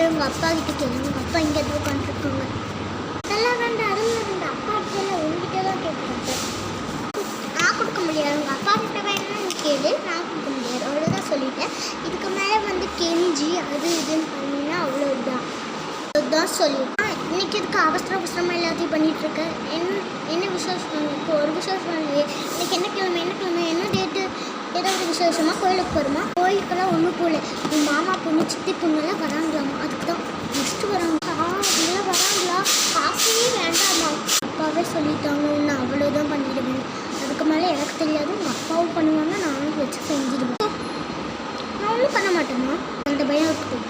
போய் உங்கள் அப்பா கிட்ட கேளு, உங்கள் அப்பா இங்கே எதுவும் உட்காந்துருக்காங்க. அதெல்லாம் வேண்டாம், அதெல்லாம் வேண்டாம், அப்பா கிட்ட உங்ககிட்ட தான் கேட்குறாங்க. நான் கொடுக்க முடியாது, உங்கள் அப்பா கிட்ட வேணும்னா நீ கேளு, நான் கொடுக்க முடியாது, அவ்வளோதான் சொல்லிட்டேன். இதுக்கு மேலே வந்து கெஞ்சி அது இதுன்னு பண்ணினா அவ்வளோதான். அதுதான் சொல்லிட்டேன். இன்றைக்கி இதுக்கு அவசரமாக எல்லாத்தையும் பண்ணிகிட்ருக்க. என்ன விசேஷம்? இப்போ ஒரு விசேஷம் இல்லையே. இன்றைக்கி என்ன கிழமை என்ன டேட்டு? ஏதாவது விசேஷமாக கோயிலுக்கு போகிறோமா? கோயிலுக்கெல்லாம் ஒன்றும் போகல. உங்கள் மாமா பொண்ணு சித்தி பொண்ணெல்லாம் வராங்களாமா, அதுக்கு தான் நெக்ஸ்ட்டு வராங்களா? இதெல்லாம் வராங்களா? காசே வேண்டாமா? அப்பாவே சொல்லிட்டாங்க, நான் அவ்வளோதான் பண்ணிடுவேன். அதுக்கு மேலே எனக்கு தெரியாது, உங்கள் அப்பாவும் பண்ணுவாங்க, நானும் வச்சு செஞ்சிடுவேன். நான் ஒன்றும் பண்ண மாட்டேம்மா, அந்த பயம் இருக்குது.